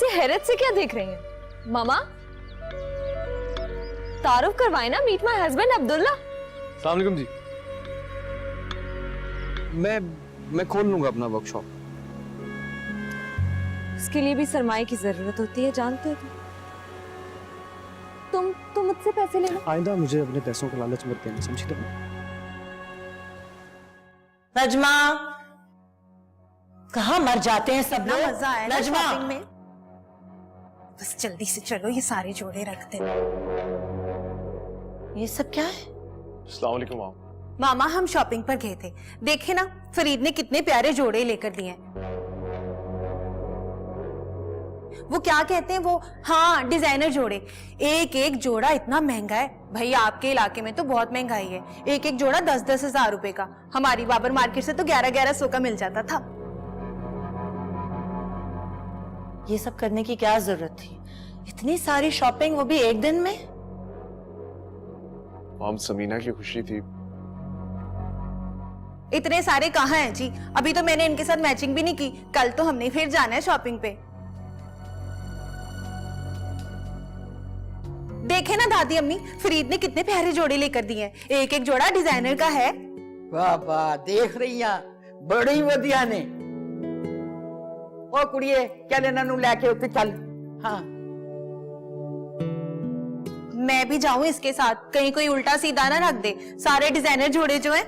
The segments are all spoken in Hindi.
ऐसे हैरत से क्या देख रही हैं? मामा, तारुफ करवाए ना, मीट माय हस्बैंड अब्दुल्ला। अस्सलाम वालेकुम जी। मैं खोल लूंगा अपना वर्कशॉप। उसके लिए भी सरमाए की जरूरत होती है, जानते हो तुम मुझसे पैसे ले लो। आइंदा मुझे अपने पैसों का लालच मत देना, समझी तुम? नजमा, कहाँ मर जाते हैं सब लोग। मजा आया ना नजमा शॉपिंग में। बस जल्दी से चलो, ये सारे जोड़े रखते हैं। ये सब क्या है? अस्सलाम वालेकुम माम। मामा, हम शॉपिंग पर गए थे, देखे ना फरीद ने कितने प्यारे जोड़े लेकर दिए हैं। वो क्या कहते हैं वो, हाँ डिजाइनर जोड़े। एक एक जोड़ा इतना महंगा है भैया, आपके इलाके में तो बहुत महंगाई है। एक एक जोड़ा 10-10 हजार रुपए का, हमारी बाबर मार्केट से तो 11-1100 का मिल जाता था। ये सब करने की क्या जरूरत थी? इतनी सारी शॉपिंग, वो भी एक दिन में। माम, समीना की खुशी थी। इतने सारे कहाँ हैं जी, अभी तो मैंने इनके साथ मैचिंग भी नहीं की। कल तो हमने फिर जाना है शॉपिंग पे। देखे ना दादी अम्मी, फरीद ने कितने प्यारे जोड़े लेकर दिए हैं। एक एक जोड़ा डिजाइनर का है। वाह वाह, देख रही हैं बड़ी वधिया ने। ओ कुड़िए, चल इन्हां नूं लेके उत्ते चल। हाँ, मैं भी जाऊं इसके साथ, कहीं कोई उल्टा सीधा ना रख दे सारे डिजाइनर जोड़े जो हैं।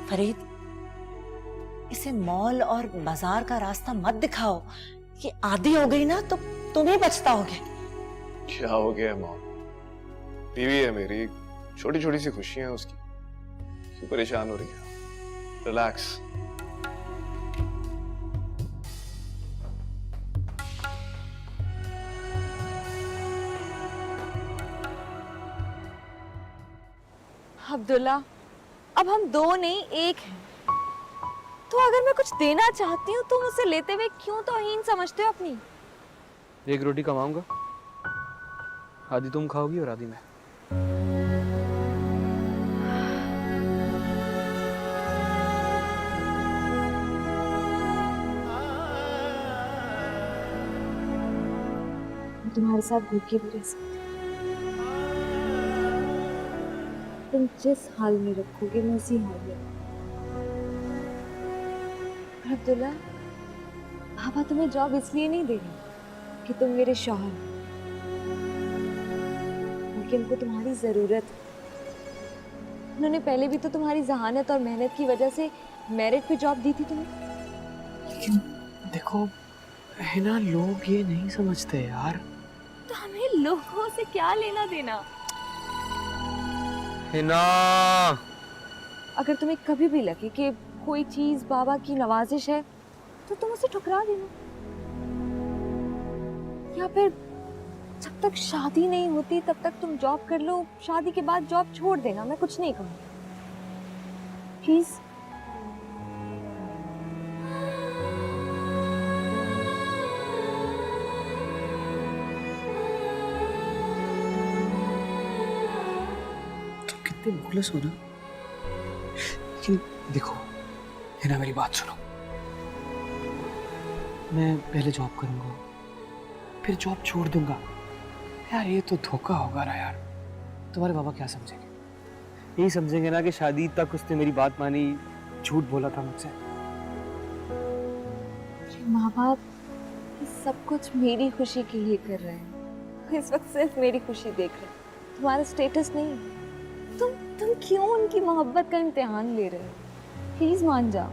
फरीद, इसे मॉल और बाजार का रास्ता मत दिखाओ। ये आदी हो गई ना तो तुम ही पछताओगे। क्या हो गया माम? बीवी है मेरी, छोटी छोटी सी खुशियां हैं उसकी, क्यों परेशान हो रही है? रिलैक्स। अब्दुल्ला, अब हम दो नहीं एक हैं। तो अगर मैं कुछ देना चाहती हूँ तुम उसे लेते हुए क्यों तौहीन समझते हो अपनी? एक रोटी कमाऊंगा, आधी तुम खाओगी और आधी मैं। तुम्हारे साथ भूखी भी रह सकती हूँ। तुम जिस हाल में रखोगे मैं उसी हाल में रहूंगी। अब्दुल्ला, पापा तुम्हें जॉब इसलिए नहीं दे रहे कि तुम मेरे शौहर हो, बल्कि उनको तुम्हारी जरूरत है। उन्होंने पहले भी तो तुम्हारी जहानत और मेहनत की वजह से मेरिट पे जॉब दी थी तुम्हें। लेकिन देखो है ना, लोग ये नहीं समझते यार। तो हमें लोगों से क्या लेना देना? है ना, अगर तुम्हें कभी भी लगे कि कोई चीज बाबा की नवाजिश है तो तुम उसे ठुकरा देना, या फिर जब तक शादी नहीं होती तब तक तुम जॉब कर लो, शादी के बाद जॉब छोड़ देना। मैं कुछ नहीं कहूँगी, प्लीज। तुम कितने मुखलिस हो ना। लेकिन देखो है ना, मेरी बात सुनो। मैं पहले जॉब करूंगा, फिर जॉब छोड़ दूंगा। यार ये तो धोखा होगा ना यार। तुम्हारे बाबा क्या समझेंगे? यही समझेंगे ना कि शादी तक उसने मेरी बात मानी, झूठ बोला था मुझसे। माँ बाप सब कुछ मेरी खुशी के लिए कर रहे हैं, इस वक्त सिर्फ मेरी खुशी देख रहे हैं, तुम्हारा स्टेटस नहीं। तुम क्यों उनकी मोहब्बत का इम्तिहान ले रहे हो? प्लीज मान जाओ।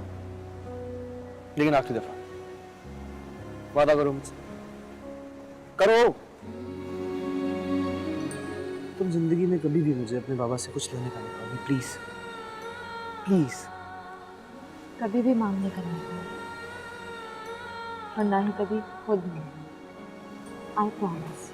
लेकिन आखिरी दफा वादा करो मुझसे, करो। तुम जिंदगी में कभी भी मुझे अपने बाबा से कुछ लेने का नहीं कहोगे, प्लीज प्लीज। कभी भी मांगने का नहीं करो, और ना ही कभी खुद नहीं। I promise.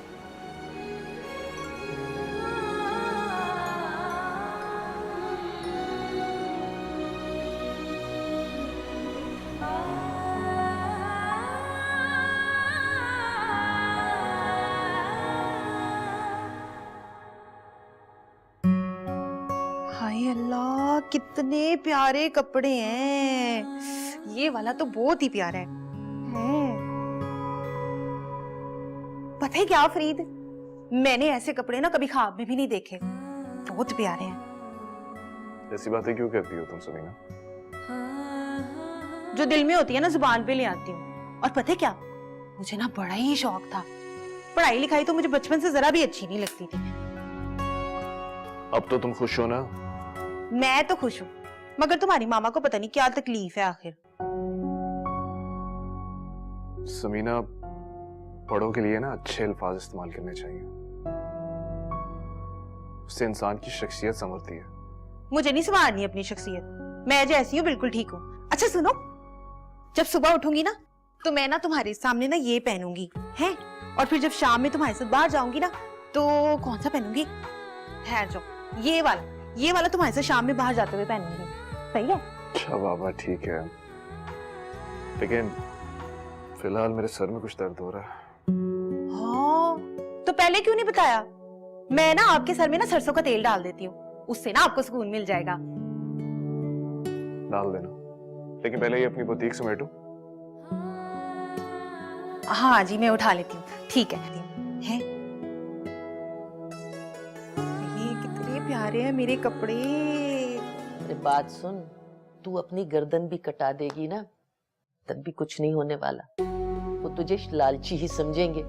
हाय अल्लाह, कितने प्यारे कपड़े हैं। ये वाला तो बहुत ही प्यारा है। पता है क्या फरीद, मैंने ऐसे कपड़े ना कभी ख्वाब में भी नहीं देखे। बहुत प्यारे हैं। ऐसी बातें क्यों कहती हो तुम समीना? जो दिल में होती है ना जुबान पे ले आती हूँ। और पता है क्या, मुझे ना बड़ा ही शौक था। पढ़ाई लिखाई तो मुझे बचपन से जरा भी अच्छी नहीं लगती थी। अब तो तुम खुश हो ना? मैं तो खुश हूँ, मगर तुम्हारी मामा को पता नहीं क्या तकलीफ है आखिर। समीना, बड़ों के लिए ना अच्छे अल्फाज इस्तेमाल करने चाहिए। उससे इंसान की शख्सियत संवरती है। मुझे नहीं संवारनी अपनी शख्सियत, मैं जैसी हूँ बिल्कुल ठीक हूँ। अच्छा सुनो, जब सुबह उठूंगी ना तो मैं ना तुम्हारे सामने ना ये पहनूंगी है, और फिर जब शाम में तुम्हारे साथ बाहर जाऊंगी ना तो कौन सा पहनूंगी? ठहर जाओ, ये वाला तुम्हारे साथ शाम में बाहर जाते हुए पहनूंगी। सही है? अच्छा बाबा, ठीक है, लेकिन फिलहाल मेरे सर में कुछ दर्द हो रहा है। हाँ, तो पहले क्यों नहीं बताया? मैं ना आपके सर में ना सरसों का तेल डाल देती हूँ, उससे ना आपको सुकून मिल जाएगा। डाल देना, लेकिन पहले ये अपनी बुटीक समेटो। हाँ जी, मैं उठा लेती हूँ। ठीक है। ये कितने प्यारे हैं मेरे कपड़े। अरे बात सुन, तू अपनी गर्दन भी कटा देगी ना तब भी कुछ नहीं होने वाला। वो तुझे लालची ही समझेंगे।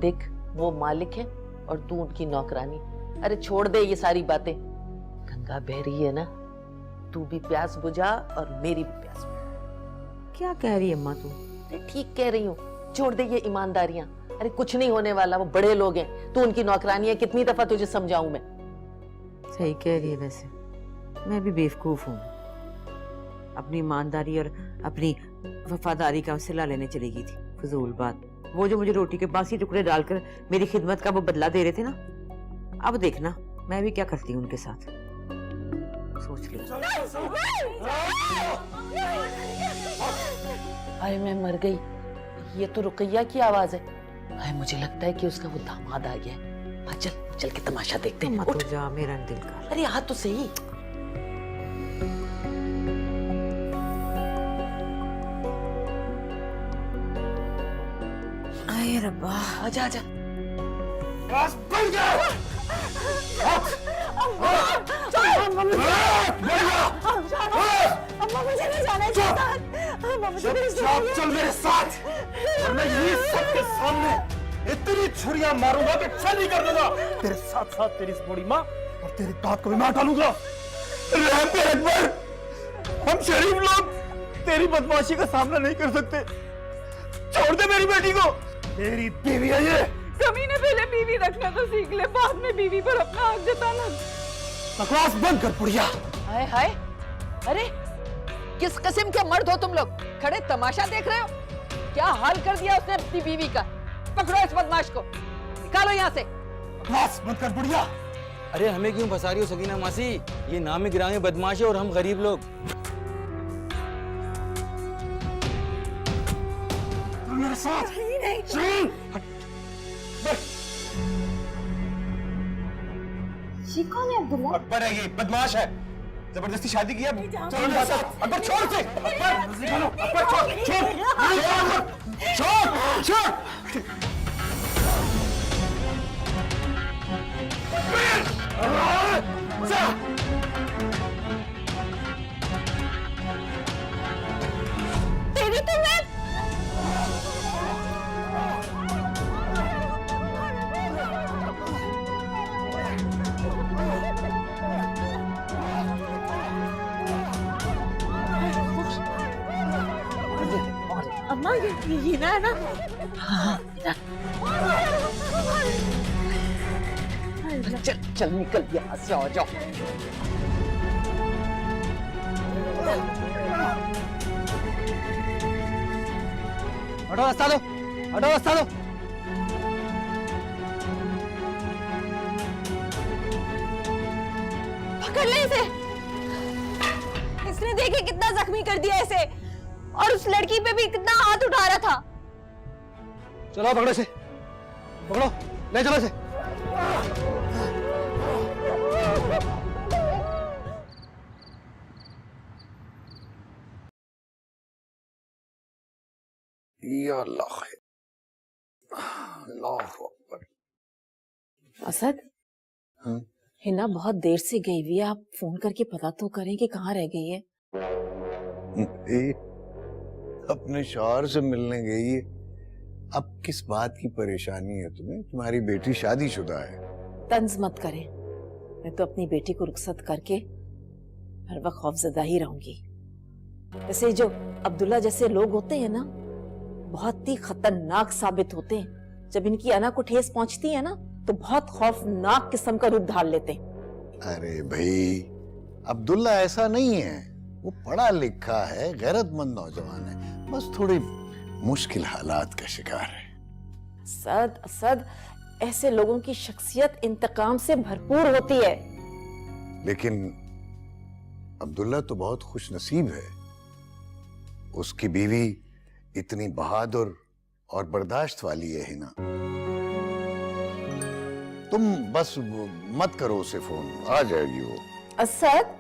देख, वो मालिक है और तू उनकी नौकरानी। अरे छोड़ दे ये सारी बातें। गंगा बह रही है ना, तू भी प्यास बुझा और मेरी भी प्यास बुझा। क्या कह रही है अम्मा तू? अरे ठीक कह रही हूँ, छोड़ दे ये ईमानदारियां। अरे कुछ नहीं होने वाला, वो बड़े लोग हैं, तू उनकी नौकरानी है। कितनी दफा तुझे समझाऊं मैं? सही कह रही है, वैसे मैं भी बेवकूफ हूँ। अपनी ईमानदारी और अपनी वफादारी का सिला लेने चली गई थी। फजूल बात। वो जो मुझे रोटी के बासी टुकड़े डालकर मेरी खिदमत का वो बदला दे रहे थे ना, अब देखना मैं भी क्या करती हूँ उनके साथ। सोच लो। हाय मैं मर गई, ये तो रुकैया की आवाज है। हाय मुझे लगता है कि उसका वो दामाद आ गया है। हाँ, चल चल के तमाशा देखते हैं। मत उठ। हो जा, मेरा दिल कर। अरे यहाँ तो सही। आए रब्बा, आजा आजा। बस बन गया। अम्मा मुझे नहीं जाना है। चुपचाप चल मेरे साथ, वरना ये सबके सामने इतनी छुरियां मारूंगा कि चल ही कर दूंगा। तेरे साथ साथ तेरी इस बूढ़ी माँ और तेरी दांत को भी मार डालूंगा। रहम पे अकबर, हम शरीफ लोग तेरी बदमाशी का सामना नहीं कर सकते। छोड़ दे मेरी बेटी को, मेरी बीवी है ये। कमीने पहले बीवी रखना तो सीख ले, बाद में बीवी पर अपना हक जताना। बकवास बंद कर बुढ़िया। हाय हाय, अरे किस किस्म के मर्द हो तुम लोग? खड़े तमाशा देख रहे हो? क्या हाल कर दिया उसने अपनी बीवी का। पकड़ो इस बदमाश को, निकालो यहाँ से। बकवास बंद कर बुढ़िया। अरे हमें क्यों फंसा रही हो सकीना मासी? ये नामी गिरामी बदमाश है और हम गरीब लोग। मेरे साथ चल। ये कौन है अब्दुल्ला? अकबर है, ये बदमाश है, जबरदस्ती शादी किया। चलो मेरे साथ। अकबर छोड़ से, अकबर निकालो, अकबर छोड़ छोड़ छोड़ छोड़। तेरी तो मैं अम्मा ये ना है ना? चल चल निकल यहाँ से, आ जाओ। हटो रास्ता दो, हटो रास्ता दो। पकड़ ले इसे। इसने देखे कितना जख्मी कर दिया इसे, और उस लड़की पे भी कितना हाथ उठा रहा था। चलो पकड़ो इसे, पकड़ो, ले चलो इसे। या अल्लाह है। अल्लाह अकबर। असद, हाँ? हिना बहुत देर से गई हुई है, आप फोन करके पता तो करें कि कहाँ रह गई है। ए, अपने शौहर से मिलने गई है। अब किस बात की परेशानी है तुम्हें? तुम्हारी बेटी शादीशुदा है। तंज मत करें, मैं तो अपनी बेटी को रुखसत करके हर वक्त खौफजदा ही रहूंगी। वैसे जो अब्दुल्ला जैसे लोग होते हैं ना, बहुत ही खतरनाक साबित होते हैं। जब इनकी अना को ठेस पहुंचती है ना, तो बहुत खौफनाक किस्म का रूप धार लेते हैं। अरे भाई, अब्दुल्ला ऐसा नहीं है। वो पढ़ा लिखा है, गैरतमंद नौजवान है, बस थोड़ी मुश्किल हालात का शिकार है। असद, असद, ऐसे लोगों की शख्सियत इंतकाम से भरपूर होती है। लेकिन अब्दुल्ला तो बहुत खुश नसीब है। उसकी बीवी इतनी बहादुर और बर्दाश्त वाली है हिना। तुम बस मत करो उसे फोन, आ जाएगी वो। असद,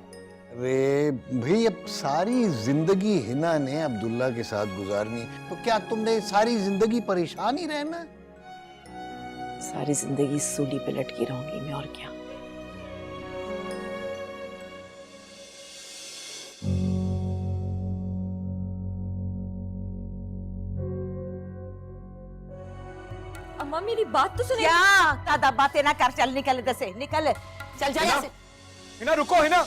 अरे भाई, अब सारी जिंदगी हिना ने अब्दुल्ला के साथ गुजारनी, तो क्या तुमने सारी जिंदगी परेशान ही रहना? सारी जिंदगी सूली पे लटकी रहूंगी मैं, और क्या। अम्मा मेरी बात तो सुनिए। क्या दादा बातें ना कर, चल निकल इधर से, निकल, चल जा यहाँ से। हिना रुको, हिना।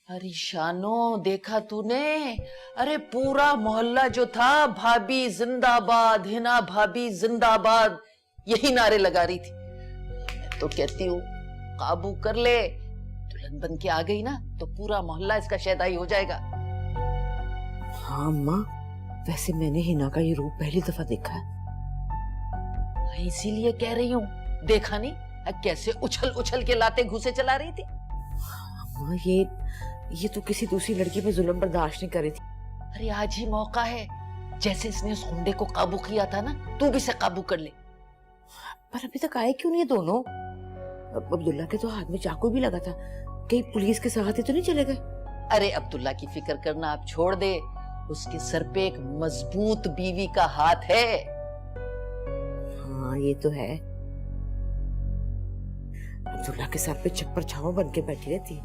अरे शानो, देखा तूने? अरे पूरा मोहल्ला जो था भाभी जिंदाबाद, हिना भाभी जिंदाबाद, यही नारे लगा रही थी। मैं तो कहती हूँ काबू कर ले, दुल्हन बन के आ गई ना तो पूरा मोहल्ला इसका शहदाई हो जाएगा। हाँ अम्मा, वैसे मैंने हिना का ये रूप पहली दफा देखा है। इसीलिए कह रही हूँ, देखा नहीं कैसे उछल उछल के लाते घुसे चला रही थी। अम्मा, ये तो किसी दूसरी लड़की पे जुल्म बर्दाश्त नहीं कर रही थी। अरे आज ही मौका है, जैसे इसने उस गुंडे को काबू किया था ना, तू भी इसे काबू कर ले। पर अभी तक आए क्यों नहीं ये दोनों? अब्दुल्ला के तो हाथ में चाकू भी लगा था, कहीं पुलिस के साथ ही तो नहीं चले गए? अरे अब्दुल्ला की फिक्र करना आप छोड़ दे, उसके सर पे एक मजबूत बीवी का हाथ है। हाँ ये तो है, अब्दुल्ला के सर पे छप्पर छावा बन के बैठी रहती।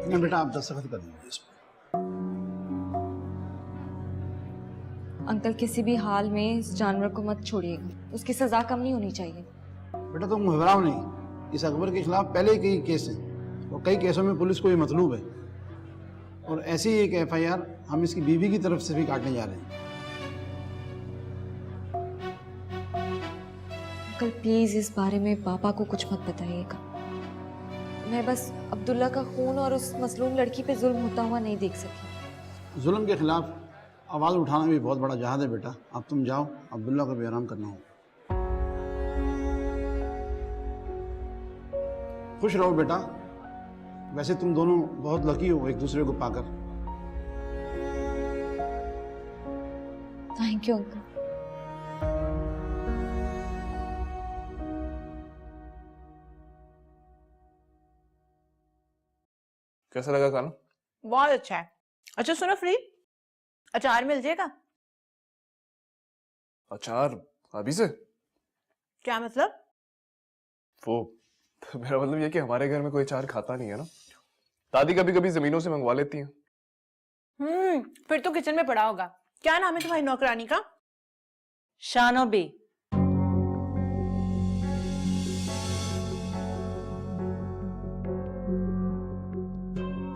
ना बेटा, आप दस्तखत कर दीजिए इस पर। अंकल किसी भी हाल में इस जानवर को मत छोड़िएगा, उसकी सजा कम नहीं होनी चाहिए। बेटा तुम घबराओ नहीं, इस अकबर के खिलाफ पहले ही कई केस हैं और कई केसों में पुलिस को भी मतलूब है, और ऐसी ही एक FIR हम इसकी बीवी की तरफ से भी काटने जा रहे हैं। अंकल प्लीज इस बारे में पापा को कुछ मत बताइएगा। मैं बस अब्दुल्ला का खून और उस मसलूम लड़की पे जुल्म होता हुआ नहीं देख सकी। जुल्म के खिलाफ आवाज़ उठाना भी बहुत बड़ा जहाद है बेटा। अब तुम जाओ, अब्दुल्ला को भी आराम करना हो। खुश रहो बेटा, वैसे तुम दोनों बहुत लकी हो एक दूसरे को पाकर। Thank you uncle. कैसा लगा खाना? बहुत अच्छा है। अच्छा सुनो, फ्री अचार मिल जाएगा? अचार अभी से? क्या मतलब? वो तो मेरा मतलब ये कि हमारे घर में कोई अचार खाता नहीं है ना। दादी कभी कभी जमीनों से मंगवा लेती हैं। फिर तो किचन में पड़ा होगा। क्या नाम है तुम्हारी नौकरानी का? शानो बी।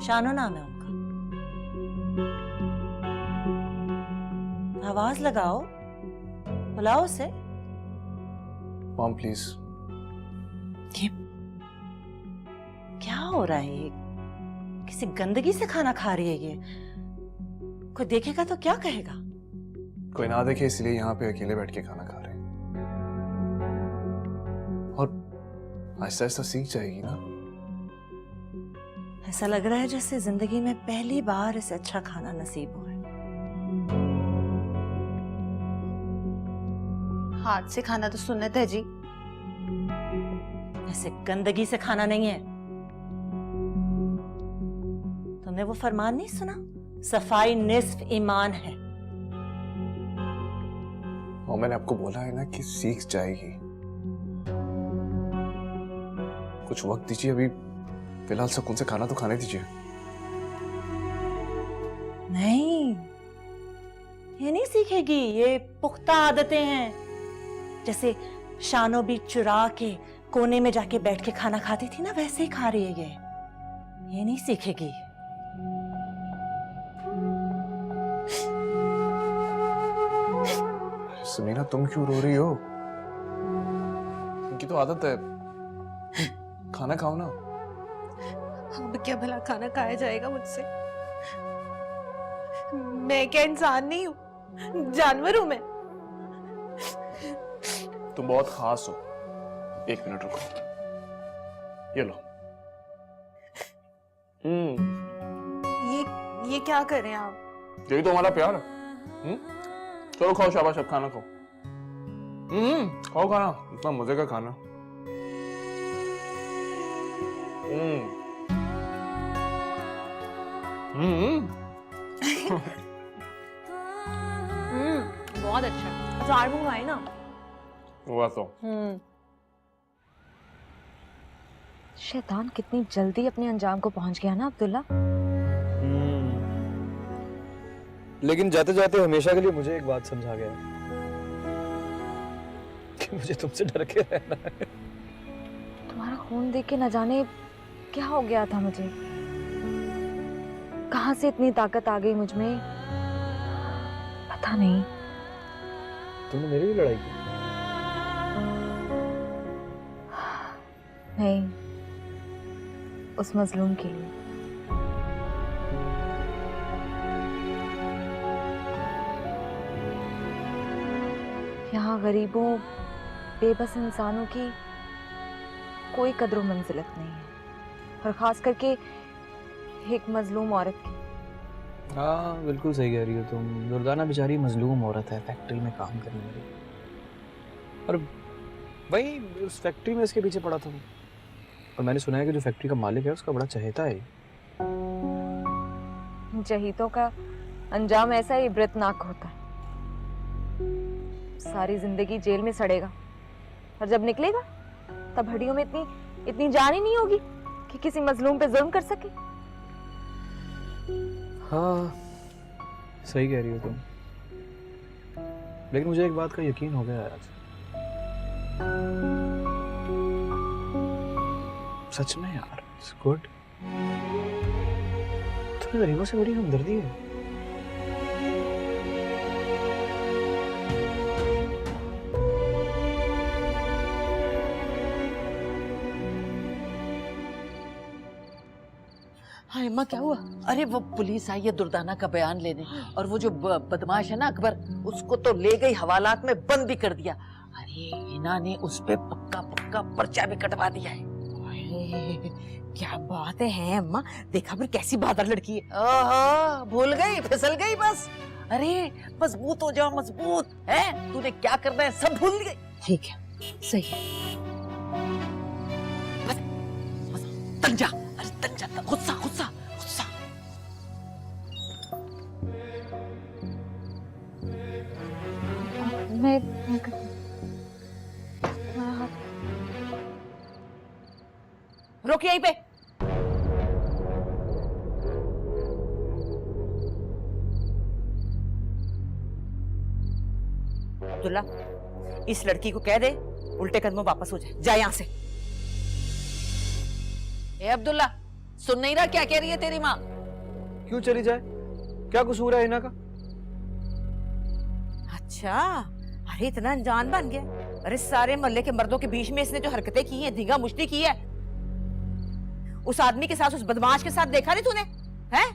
शानो नाम है उनका। आवाज लगाओ, बुलाओ उसे। Mom please. ये क्या हो रहा है? ये किसी गंदगी से खाना खा रही है ये। कोई देखेगा तो क्या कहेगा? कोई ना देखे इसलिए यहाँ पे अकेले बैठ के खाना खा रहे हैं। और आहिस्ता आहिस्ता सीख जाएगी ना। ऐसा लग रहा है जैसे जिंदगी में पहली बार इसे अच्छा खाना नसीब हुआ है। हाथ से खाना तो सुन्नत है जी। ऐसे गंदगी से खाना नहीं है। तुमने वो फरमान नहीं सुना, सफाई निस्फ ईमान है। और मैंने आपको बोला है ना कि सीख जाएगी। कुछ वक्त दीजिए, अभी फिलहाल सुकून से खाना तो खाने दीजिए। नहीं, ये नहीं सीखेगी, ये पुख्ता आदतें हैं। जैसे शानो भी चुरा के कोने में जाके बैठ के खाना खाती थी ना, वैसे ही खा रही है ये नहीं सीखेगी। समीना तुम क्यों रो रही हो? इनकी तो आदत है। खाना खाओ ना। अब क्या भला खाना खाया जाएगा मुझसे? मैं क्या इंसान नहीं हूँ, जानवर हूँ मैं। तुम बहुत खास हो। 1 मिनट रुको, ये लो। ये क्या कर रहे हैं आप? यही तो हमारा प्यार है। चलो खाओ, शाबाश, अब खाना खाओ। खाओ खाना, इतना मजे का खाना। बहुत अच्छा। अचार मंगवाए ना। हुआ तो। शैतान कितनी जल्दी अपने अंजाम को पहुंच गया ना अब्दुल्ला। लेकिन जाते जाते हमेशा के लिए मुझे एक बात समझा गया कि मुझे तुमसे डर के रहना है। तुम्हारा खून देख के न जाने क्या हो गया था मुझे। कहां से इतनी ताकत आ गई मुझ में, पता नहीं। तुमने मेरी भी लड़ाई की? नहीं, उस मजलूम के लिए। यहाँ गरीबों, बेबस इंसानों की कोई कदर मंजिलत नहीं है, और खास करके एक मजलूम औरत की। हाँ बिल्कुल सही कह रही हो तुम। दुर्दाना बेचारी मजलूम औरत है, फैक्ट्री में काम करने वाली, और वही उस फैक्ट्री में इसके पीछे पड़ा था। और मैंने सुना है कि जो फैक्ट्री का मालिक है उसका बड़ा चहेता है। चहीतों का अंजाम ऐसा ही इबरतनाक होता है। सारी जिंदगी जेल में सड़ेगा, और जब निकलेगा तब हड्डियों में इतनी जान ही नहीं होगी कि किसी मजलूम पे जुल्म कर सके। हाँ सही कह रही हो तुम, लेकिन मुझे एक बात का यकीन हो गया आज। सच में यार, इट्स गुड। तुम्हें गरीबों से बड़ी हमदर्दी है। हाँ अम्मा क्या हुआ? अरे वो पुलिस आई है दुर्दाना का बयान लेने, और वो जो बदमाश है ना अकबर, उसको तो ले गई हवालात में बंद भी कर दिया। अरे इन्होंने उस पे पक्का पर्चा भी कटवा दिया है। क्या बात है अम्मा, देखा फिर कैसी बहादुर लड़की है। ओहो, भूल गई, फिसल गई बस। अरे मजबूत हो जाओ, मजबूत है। तूने क्या करना है सब भूल गई। ठीक है, सही है। बस तन जा, अरे तन जा, गुस्सा गुस्सा गुस्सा। मैं रोक यहीं पे। अब्दुल्ला, इस लड़की को कह दे उल्टे कदमों वापस हो जाए। जा यहां से। ए अब्दुल्ला, सुन नहीं रहा क्या कह रही है तेरी माँ? क्यों चली जाए? क्या कसूर है इना का? अच्छा, अरे इतना अनजान बन गया। अरे सारे मोहल्ले के मर्दों के बीच में इसने जो हरकतें की हैं, धींगा मुश्ती की है, उस आदमी के साथ, उस बदमाश के साथ देखा नहीं तूने? हैं?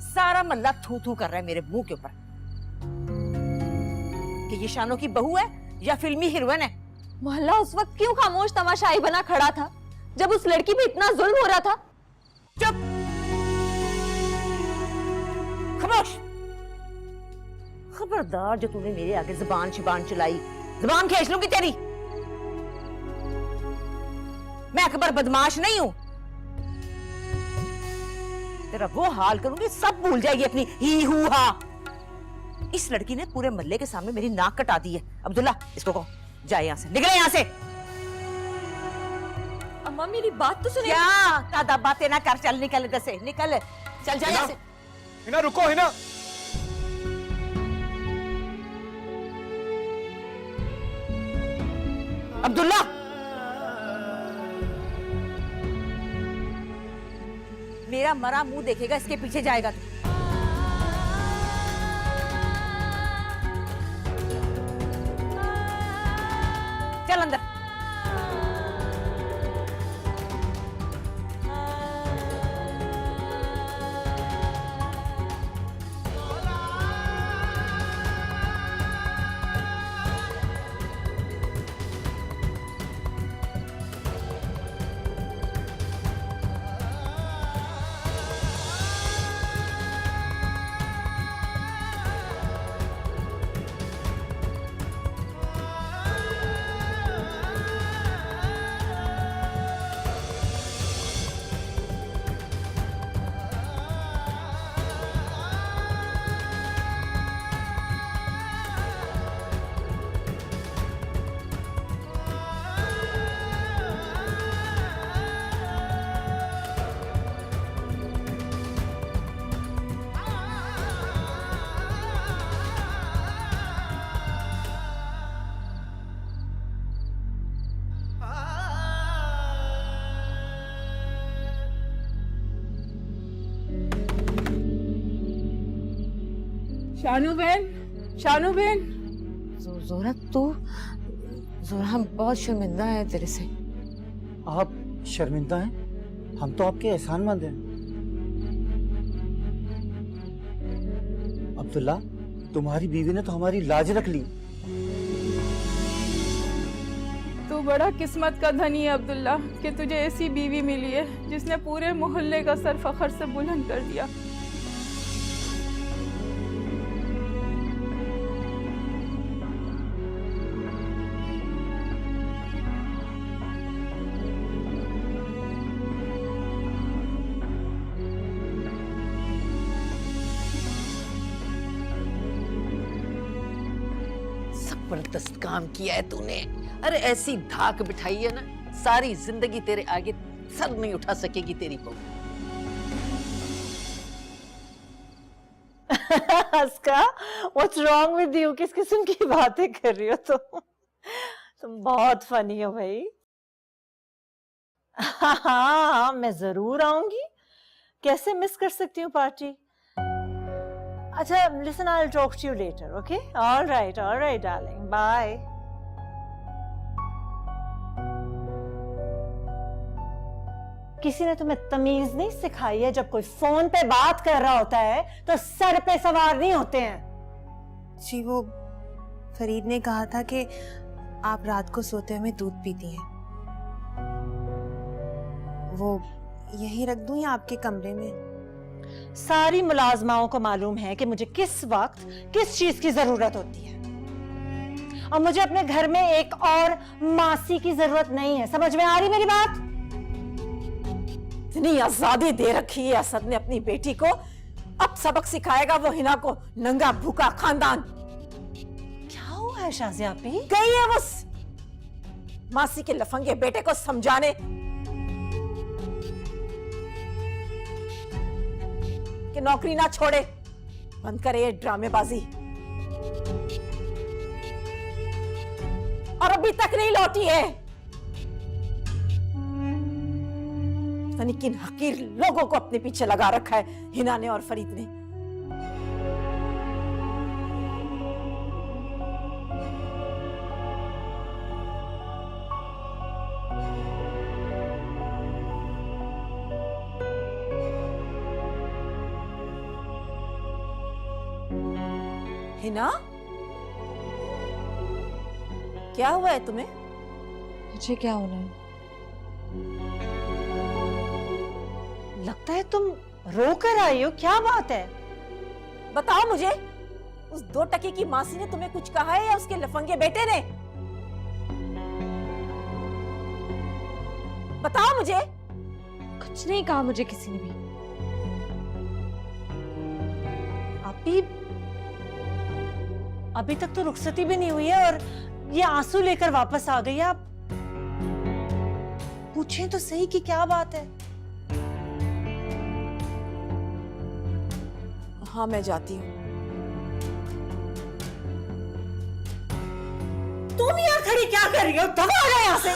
सारा मोहल्ला थू थू कर रहा है मेरे मुंह के ऊपर। कि ये शानों की बहू है या फिल्मी हीरोइन है। मोहल्ला उस वक्त क्यों खामोश तमाशाई बना खड़ा था जब उस लड़की पे इतना जुल्म हो रहा था? चुप, खामोश। खबरदार जो तूने मेरे आगे जुबान शिबान चलाई, जुबान खींच लूंगी तेरी। मैं अकबर बदमाश नहीं हूं। तेरा वो हाल करूंगी सब भूल जाएगी अपनी ही हू हा। इस लड़की ने पूरे मोहल्ले के सामने मेरी नाक कटा दी है। अब्दुल्ला इसको कहो जाए यहां से, निकले यहां से। अम्मा मेरी बात तो सुनिए। क्या दादा बातें ना कर, चल निकल इधर से, निकल, चल जा यहां से। हिना रुको हिना। अब्दुल्ला मेरा मरा मुंह देखेगा, इसके पीछे जाएगा तू। चल अंदर। शानू बहन, शानू बहन। जोरा तू, जोरा हम बहुत शर्मिंदा है तेरे से। आप शर्मिंदा हैं? हम तो आपके एहसानमंद हैं। अब्दुल्ला, तुम्हारी बीवी ने तो हमारी लाज रख ली। तू बड़ा किस्मत का धनी है अब्दुल्ला कि तुझे ऐसी बीवी मिली है जिसने पूरे मोहल्ले का सर फखर से बुलंद कर दिया। जबरदस्त काम किया है तूने। अरे ऐसी धाक बिठाई है ना, सारी जिंदगी तेरे आगे सर नहीं उठा सकेगी तेरी बहू। Aska, what's wrong with you? किस किस्म की बातें कर रही हो तुम बहुत फनी हो भाई। हाँ, मैं जरूर आऊंगी। कैसे मिस कर सकती हूँ पार्टी? अच्छा, listen, I'll talk to you later, okay? All right, darling. Bye. किसी ने तुम्हें तमीज नहीं सिखाई है? जब कोई फोन पे बात कर रहा होता है तो सर पे सवार नहीं होते हैं। जी वो फरीद ने कहा था कि आप रात को सोते हुए दूध पीती हैं। वो यहीं रख दूं या आपके कमरे में? सारी मुलाजमाओं को मालूम है कि मुझे किस वक्त किस चीज की जरूरत होती है, और मुझे अपने घर में एक और मासी की जरूरत नहीं है। समझ में आ रही मेरी बात? इतनी आजादी दे रखी है असद ने अपनी बेटी को। अब सबक सिखाएगा वो हिना को, नंगा भूखा खानदान। क्या हुआ है शाजिया पी? गई है बस मासी के लफंगे बेटे को समझाने कि नौकरी ना छोड़े। बंद करे ये ड्रामेबाजी। और अभी तक नहीं लौटी है। यानी किन हकीर लोगों को अपने पीछे लगा रखा है हिना ने और फरीद ने। हिना, क्या हुआ है तुम्हें? मुझे क्या होना है? लगता है तुम रो कर आई हो, क्या बात है? बताओ मुझे, उस 2 टके की मासी ने तुम्हें कुछ कहा है या उसके लफंगे बेटे ने? बताओ मुझे। कुछ नहीं कहा मुझे किसी ने भी। अभी तक तो रुखसती भी नहीं हुई है और ये आंसू लेकर वापस आ गई। आप पूछें तो सही कि क्या बात है। हाँ, मैं जाती हूँ। तुम यहाँ खड़ी क्या कर रही हो? दबा आ गए यहाँ से।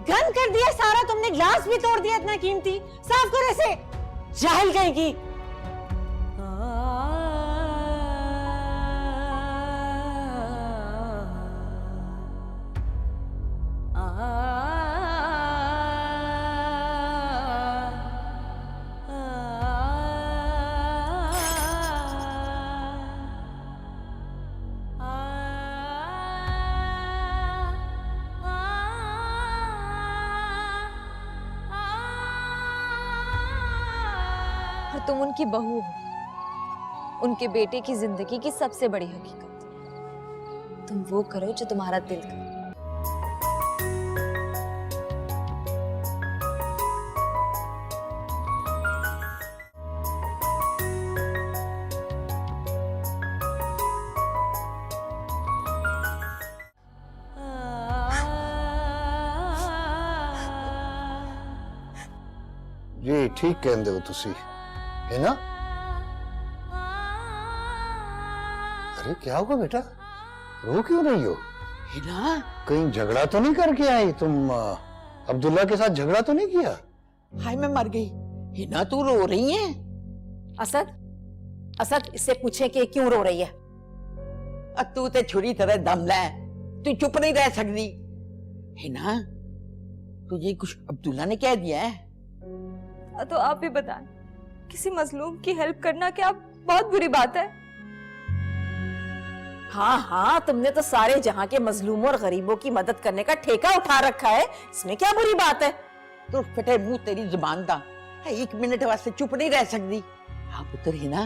गंद कर दिया सारा तुमने, ग्लास भी तोड़ दिया इतना कीमती। साफ करो ऐसे, जाहिल कहेगी। और तुम उनकी बहू हो, उनके बेटे की जिंदगी की सबसे बड़ी हकीकत। तुम वो करो जो तुम्हारा दिल करे। जी ठीक कहंदे हो तुसी, है ना? अरे क्या होगा बेटा, रो क्यों रही हो? हिना, कहीं झगड़ा तो नहीं करके आई तुम? अब्दुल्ला के साथ झगड़ा तो नहीं किया? हाय मैं मर गई। हिना तू रो रही है? असद इससे पूछे कि क्यों रो रही है। तू ते छुरी तरह दम ले, तू चुप नहीं रह सकती। हिना, तुझे कुछ अब्दुल्ला ने कह दिया है? तो आप ही बताएं, किसी मजलूम की हेल्प करना क्या बहुत बुरी बात है? हाँ हाँ, तुमने तो सारे जहां के मजलूमों और गरीबों की मदद करने का ठेका उठा रखा है, इसमें क्या बुरी बात है? तो फटे मुंह तेरी जुबान दा, 1 मिनट वास्ते चुप नहीं रह सकती। हाँ पुत्र हिना,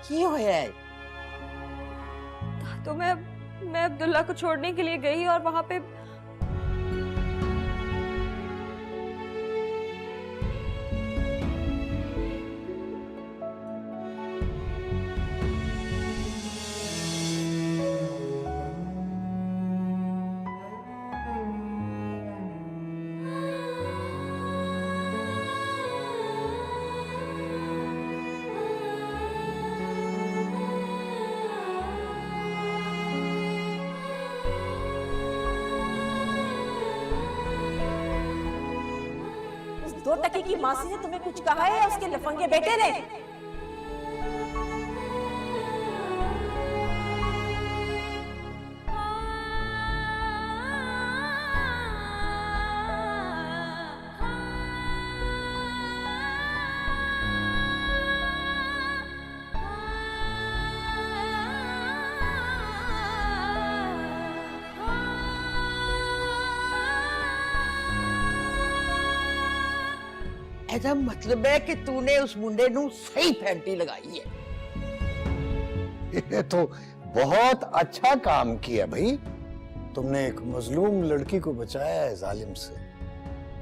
की होया है? तो मैं अब्दुल्ला को छोड़ने के लिए गई और वहां पे उस 2 टके की मासी ने तुम्हें कुछ कहा है या उसके लफंगे बेटे ने? ऐसा मतलब है कि तूने उस मुंडे नू सही फैंटी लगाई है। ये तो बहुत अच्छा काम किया भाई, तुमने एक मजलूम लड़की को बचाया है जालिम से।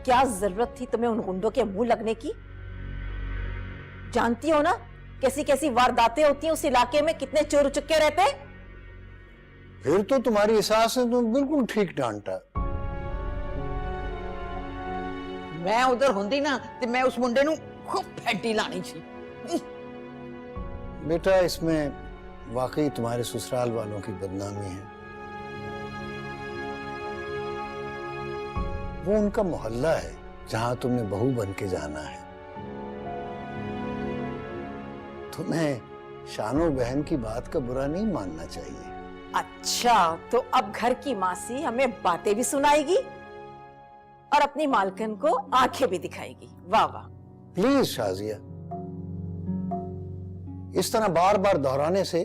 क्या जरूरत थी तुम्हें उन गुंडों के मुंह लगने की? जानती हो ना कैसी कैसी वारदातें होती हैं उस इलाके में, कितने चोर उचक्के रहते हैं। फिर तो तुम्हारी सास ने तुम बिल्कुल ठीक डांटा। मैं उधर होंदी ना ते मैं उस मुंडे नू खूब फैंटी लानी थी। बेटा इसमें वाकई तुम्हारे ससुराल वालों की बदनामी है। वो उनका मोहल्ला है जहां तुमने बहू बन के जाना है। तुम्हें शानो बहन की बात का बुरा नहीं मानना चाहिए। अच्छा, तो अब घर की मासी हमें बातें भी सुनाएगी और अपनी मालकिन को आंखें भी दिखाएगी। वाह वाह। प्लीज शाजिया, इस तरह बार बार दोहराने से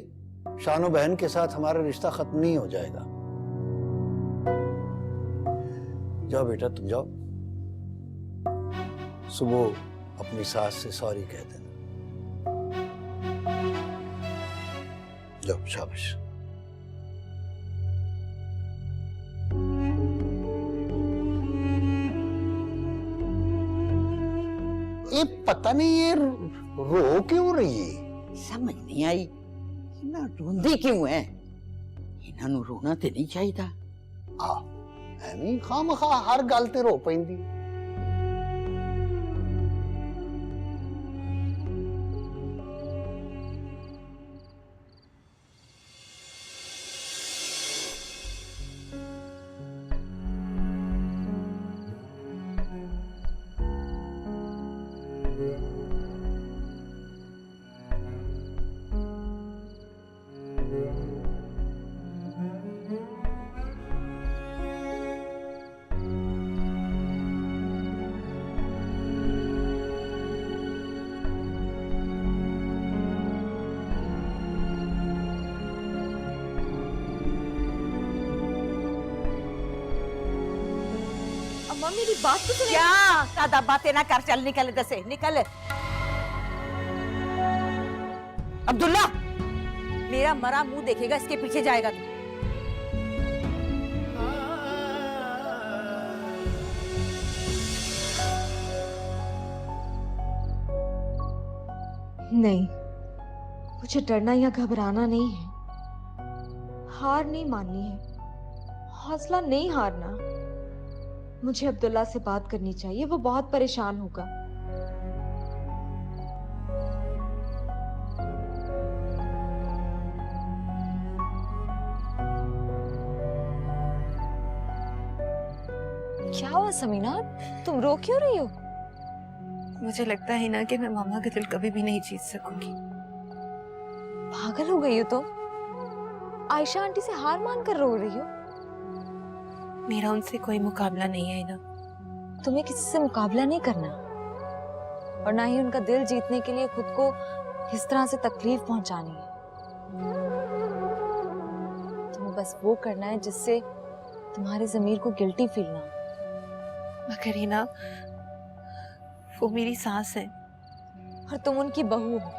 शानो बहन के साथ हमारा रिश्ता खत्म नहीं हो जाएगा। जाओ बेटा, तुम जाओ, सुबह अपनी सास से सॉरी कह देना। जाओ, शाबाश। ये पता नहीं ये रो क्यों रही है? समझ नहीं आई ना, रोंदी क्यों है? इन्हों रोना तो नहीं चाहिए। ਐਵੇਂ ਖਾਮਖਾ ਹਰ ਗੱਲ ਤੇ ਰੋ ਪੈਂਦੀ। मेरी बात तो सुने। क्या ज्यादा बातें ना कर, चल निकल इधर से, निकल। अब्दुल्ला, मेरा मरा मुंह देखेगा, इसके पीछे जाएगा तू। नहीं, मुझे डरना या घबराना नहीं है, हार नहीं माननी है, हौसला नहीं हारना। मुझे अब्दुल्ला से बात करनी चाहिए, वो बहुत परेशान होगा। क्या हुआ समीना, तुम रो क्यों रही हो? मुझे लगता है ना कि मैं मामा का दिल कभी भी नहीं जीत सकूंगी। पागल हो गई हो तुम? आयशा आंटी से हार मान कर रो रही हो? मेरा उनसे कोई मुकाबला नहीं है ना। तुम्हें किसी से मुकाबला नहीं करना, और ना ही उनका दिल जीतने के लिए खुद को इस तरह से तकलीफ पहुंचानी है। तुम्हें बस वो करना है जिससे तुम्हारे ज़मीर को गिल्टी फील ना हो। मगर हिना, वो मेरी सास है और तुम उनकी बहू हो,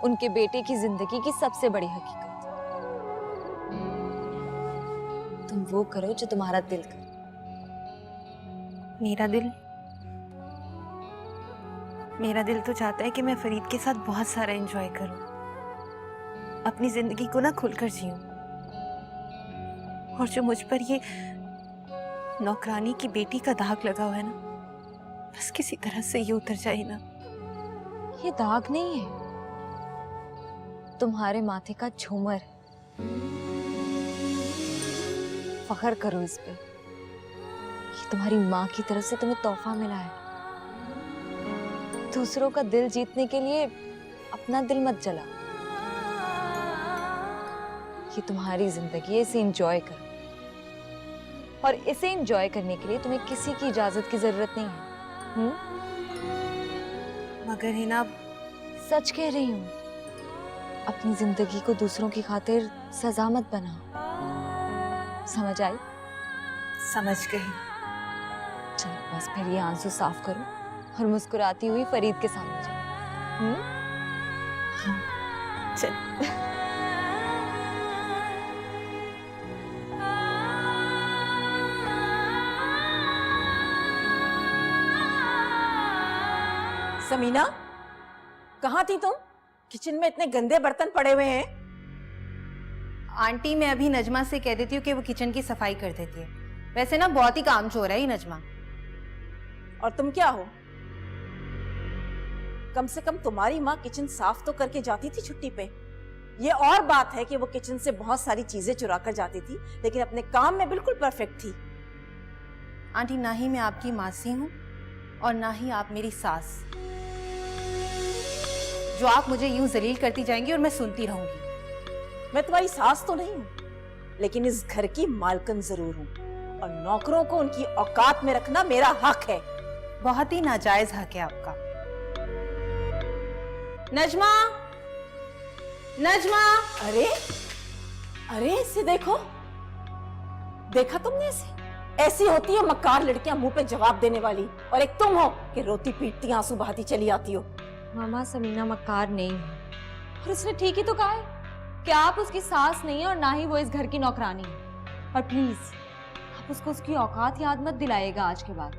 उनके बेटे की जिंदगी की सबसे बड़ी हकीकत। तुम वो करो जो तुम्हारा दिल करे। मेरा दिल तो चाहता है कि मैं फरीद के साथ बहुत सारा एंजॉय करूं, अपनी जिंदगी को ना खुलकर जीऊं, और जो मुझ पर ये नौकरानी की बेटी का दाग लगा हुआ है ना, बस किसी तरह से ये उतर जाए ना। ये दाग नहीं है, तुम्हारे माथे का झूमर। फख्र करो इस पे, ये तुम्हारी माँ की तरफ से तुम्हें तोहफा मिला है। दूसरों का दिल जीतने के लिए अपना दिल मत जला। ये तुम्हारी जिंदगी है, इसे एंजॉय करो, और इसे एंजॉय करने के लिए तुम्हें किसी की इजाजत की जरूरत नहीं है। मगर हिना, सच कह रही हूँ, अपनी जिंदगी को दूसरों की खातिर सजा मत बनाओ। समझ आई? समझ गई। चलो बस फिर ये आंसू साफ करो और मुस्कुराती हुई फरीद के सामने जाओ। चल। समीना, कहाँ थी तुम? किचन में इतने गंदे बर्तन पड़े हुए हैं। आंटी, मैं अभी नजमा से कह देती हूँ कि वो किचन की सफाई कर देती है। वैसे ना बहुत ही कामचोर है ये नजमा। और तुम क्या हो? कम से कम तुम्हारी माँ किचन साफ तो करके जाती थी छुट्टी पे। ये और बात है कि वो किचन से बहुत सारी चीजें चुरा कर जाती थी, लेकिन अपने काम में बिल्कुल परफेक्ट थी। आंटी, ना ही मैं आपकी मासी हूँ और ना ही आप मेरी सास, जो आप मुझे यूं जलील करती जाएंगी और मैं सुनती रहूंगी। मैं तुम्हारी सास तो नहीं हूँ, लेकिन इस घर की मालकिन जरूर हूँ, और नौकरों को उनकी औकात में रखना मेरा हक है। बहुत ही नाजायज हक है आपका। नजमा, नजमा, अरे अरे इसे देखो, देखा तुमने इसे? ऐसी होती है मक्कार लड़कियां मुंह पे जवाब देने वाली, और एक तुम हो कि रोती पीटती आंसू बहाती चली आती हो। मामा समीना मक्कार नहीं है, और उसने ठीक ही तो कहा है कि आप उसकी सास नहीं है और ना ही वो इस घर की नौकरानी है। और प्लीज आप उसको उसकी औकात याद मत दिलाइएगा आज के बाद,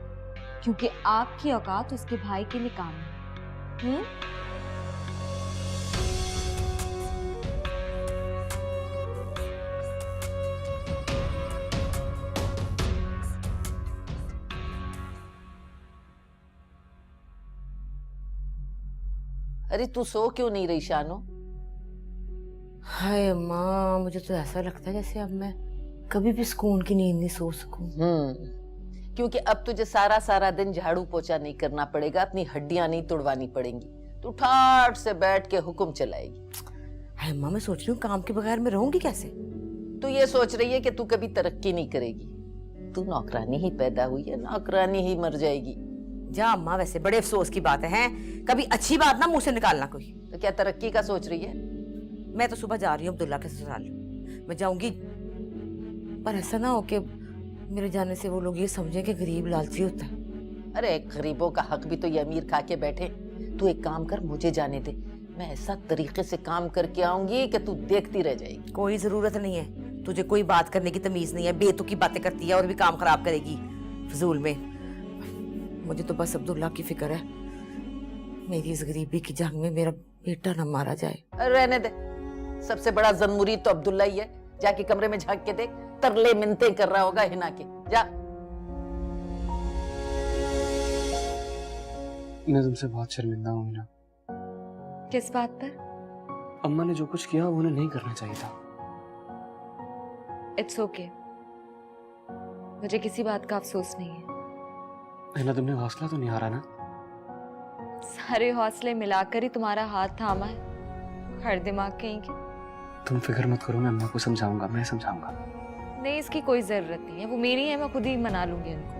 क्योंकि आपकी औकात उसके भाई के लिए काम है। अरे तू सो क्यों नहीं रही शानो? हाय अम्मा, मुझे तो ऐसा लगता है जैसे अब मैं कभी भी सुकून की नींद नहीं सो सकूं। क्योंकि अब तुझे सारा सारा दिन झाड़ू पोछा नहीं करना पड़ेगा, अपनी हड्डियां नहीं तुड़वानी पड़ेंगी, तू ठाठ से बैठ के हुक्म चलाएगी। हाय अम्मा, मैं सोच रही हूँ काम के बगैर मैं रहूंगी कैसे? तू ये सोच रही है कि तू कभी तरक्की नहीं करेगी। तू नौकरानी ही पैदा हुई है, नौकरानी ही मर जाएगी। जा अम्मा, वैसे बड़े अफसोस की बात है, कभी अच्छी बात ना मुंह से निकालना कोई। तो क्या तरक्की का सोच रही है? मैं तो सुबह जा रही हूँ अब्दुल्ला के ससुराल, मैं जाऊंगी, पर ऐसा ना हो कि मेरे जाने से वो लोग ये समझें कि गरीब लालची होता है। अरे गरीबों का हक भी तो ये अमीर खा के बैठे। तू एक काम कर, मुझे जाने दे, मैं ऐसा तरीके से काम करके आऊंगी कि तू देखती रह जाएगी। कोई जरूरत नहीं है, तुझे कोई बात करने की तमीज नहीं है, बेतुकी बातें करती है और भी काम खराब करेगी फजूल में। मुझे तो बस अब्दुल्ला की फिक्र है, मेरी इस गरीबी की जंग में मेरा बेटा न मारा जाए। रहने दे, सबसे बड़ा जन्मुरीद तो अब्दुल्ला ही है। जाके कमरे में झांक के देख, तरले मिन्नतें कर रहा होगा हिना के। जा। मैं तुमसे बहुत शर्मिंदा हूँ मीना। किस बात पर? अम्मा ने जो कुछ किया वो उन्हें नहीं करना चाहिए था। इट्स ओके, मुझे किसी बात का अफसोस नहीं है। हिना, तुमने हौसला तो नहीं हारा ना? सारे हौसले मिलाकर ही तुम्हारा हाथ थामा है, हर दिमाग कहीं के। तुम फिक्र मत करो, मैं अम्मा को समझाऊंगा, मैं समझाऊंगा। नहीं, इसकी कोई जरूरत नहीं है, वो मेरी है, मैं खुद ही मना लूंगी उनको।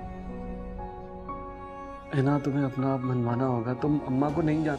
हिना, तुम्हें अपना मनवाना होगा, तुम अम्मा को नहीं जान